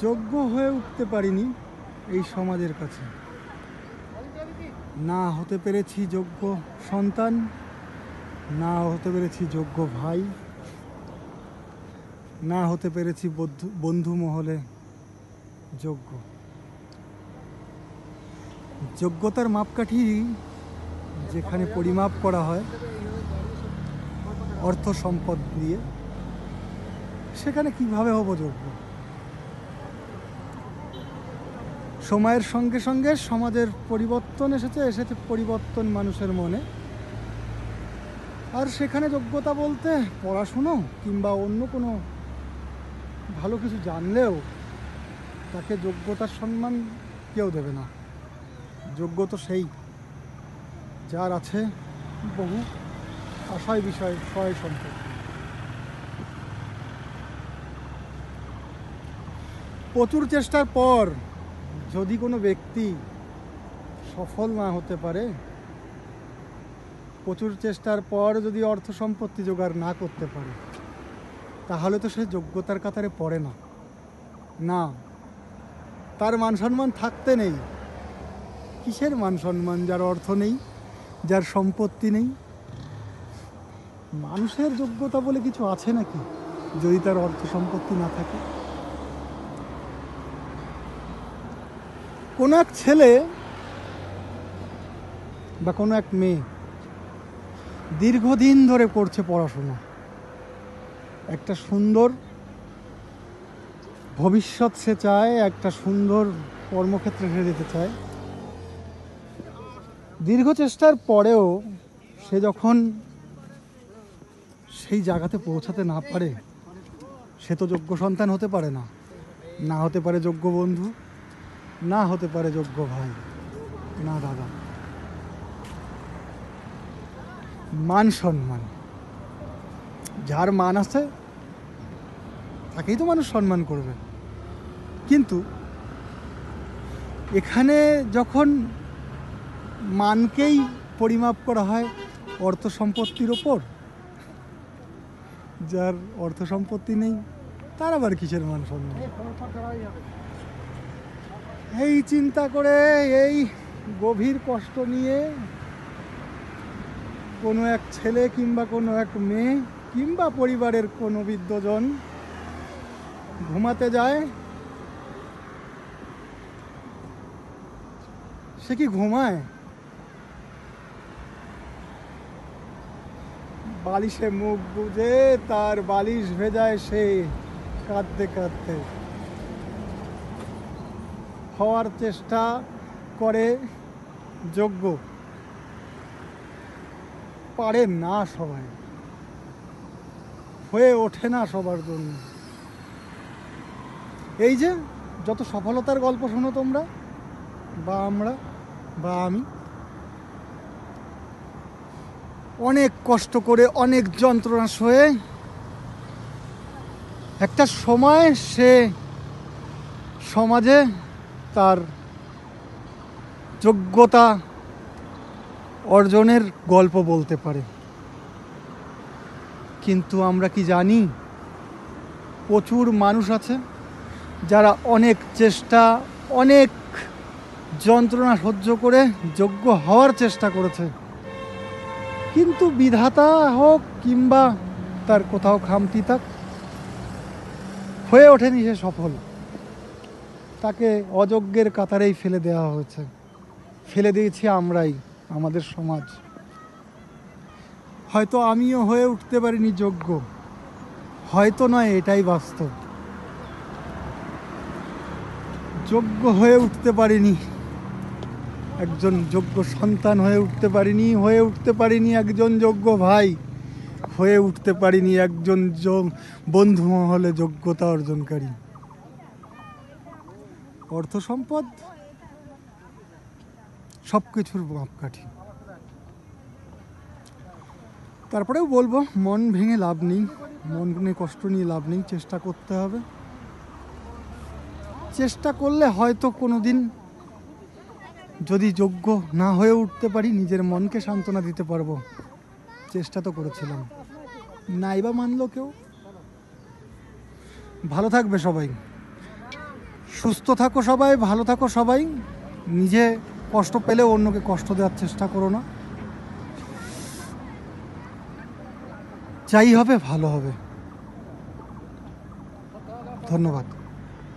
যোগ্য হয়ে উঠতে পারিনি এই সমাজের কাছে, না হতে পেরেছি যোগ্য সন্তান, না হতে পেরেছি যোগ্য ভাই, না হতে পেরেছি বন্ধু মহলে যোগ্য। যোগ্যতার মাপকাঠি যেখানে পরিমাপ করা হয় অর্থ সম্পদ দিয়ে, সেখানে কিভাবে হব যোগ্য? সময়ের সঙ্গে সঙ্গে সমাজের পরিবর্তন এসেছে পরিবর্তন মানুষের মনে। আর সেখানে যোগ্যতা বলতে পড়াশুনো কিংবা অন্য কোনো ভালো কিছু জানলেও তাকে যোগ্যতার সম্মান কেউ দেবে না। যোগ্য তো সেই যার আছে বহু আশয় বিষয় সয় সম্পর্ক। প্রচুর চেষ্টার পর যদি কোনো ব্যক্তি সফল না হতে পারে, প্রচুর চেষ্টার পর যদি অর্থ সম্পত্তি জোগাড় না করতে পারে, তাহলে তো সে যোগ্যতার কাতারে পড়ে না। না, তার মান সম্মান থাকতে নেই। কিসের মান সম্মান যার অর্থ নেই, যার সম্পত্তি নেই? মানুষের যোগ্যতা বলে কিছু আছে নাকি যদি তার অর্থ সম্পত্তি না থাকে? কোনো এক ছেলে বা কোনো এক মেয়ে দীর্ঘদিন ধরে করছে পড়াশোনা, একটা সুন্দর ভবিষ্যৎ সে চায়, একটা সুন্দর কর্মক্ষেত্রে সে যেতে চায়। দীর্ঘ চেষ্টার পরেও সে যখন সেই জায়গাতে পৌঁছাতে না পারে, সে তো যোগ্য সন্তান হতে পারে না। না হতে পারে যোগ্য বন্ধু, না হতে পারে যোগ্য ভাই, না দাদা। মান সম্মান, যার মান আছে তাকেই তো মানুষ সম্মান করবে। কিন্তু এখানে যখন মানকেই পরিমাপ করা হয় অর্থ সম্পত্তির ওপর, যার অর্থ সম্পত্তি নেই তার আবার কিসের মান সম্মান? এই চিন্তা করে, এই গভীর কষ্ট নিয়ে কোনো এক ছেলে কিংবা কোনো এক মেয়ে কিংবা পরিবারের কোনো বৃদ্ধজন ঘুমাতে যায়। সে কি ঘুমায়? বালিশে মুখ গুজে তার বালিশ ভেজায় সে কাঁদতে কাঁদতে। হওয়ার চেষ্টা করে যোগ্য, পারে না সবাই, হয়ে ওঠে না সবার জন্য। এই যে যত সফলতার গল্প শোনো তোমরা বা আমরা বা আমি, অনেক কষ্ট করে অনেক যন্ত্রণা সয়ে একটা সময় সে সমাজে তার যোগ্যতা অর্জনের গল্প বলতে পারে। কিন্তু আমরা কি জানি প্রচুর মানুষ আছে যারা অনেক চেষ্টা, অনেক যন্ত্রণা সহ্য করে যোগ্য হওয়ার চেষ্টা করেছে, কিন্তু বিধাতা হোক কিংবা তার কোথাও খামতি থাক, হয়ে ওঠেনি সে সফল। তাকে অযোগ্যের কাতারেই ফেলে দেওয়া হয়েছে, ফেলে দিয়েছি আমরাই, আমাদের সমাজ। হয়তো আমিও হয়ে উঠতে পারিনি যোগ্য, হয়তো নয়, এটাই বাস্তব। যোগ্য হয়ে উঠতে পারিনি, একজন যোগ্য সন্তান হয়ে উঠতে পারিনি একজন যোগ্য ভাই, হয়ে উঠতে পারিনি একজন বন্ধু মহলে যোগ্যতা অর্জনকারী। অর্থ সম্পদ সব কিছুর মাপকাঠি। তারপরেও বলবো, মন ভেঙে লাভ নেই, মন ভেঙে কষ্ট নিয়ে লাভ নেই, চেষ্টা করতে হবে। চেষ্টা করলে হয়তো কোনো দিন যদি যোগ্য না হয়ে উঠতে পারি, নিজের মনকে সান্ত্বনা দিতে পারবো, চেষ্টা তো করেছিলাম। নাইবা মানলো কেউ। ভালো থাকবে সবাই। সুস্থ থাকো সবাই, ভালো থাকো সবাই। নিজে কষ্ট পেলেও অন্যকে কষ্ট দেওয়ার চেষ্টা করো না। যাই হবে ভালো হবে। ধন্যবাদ।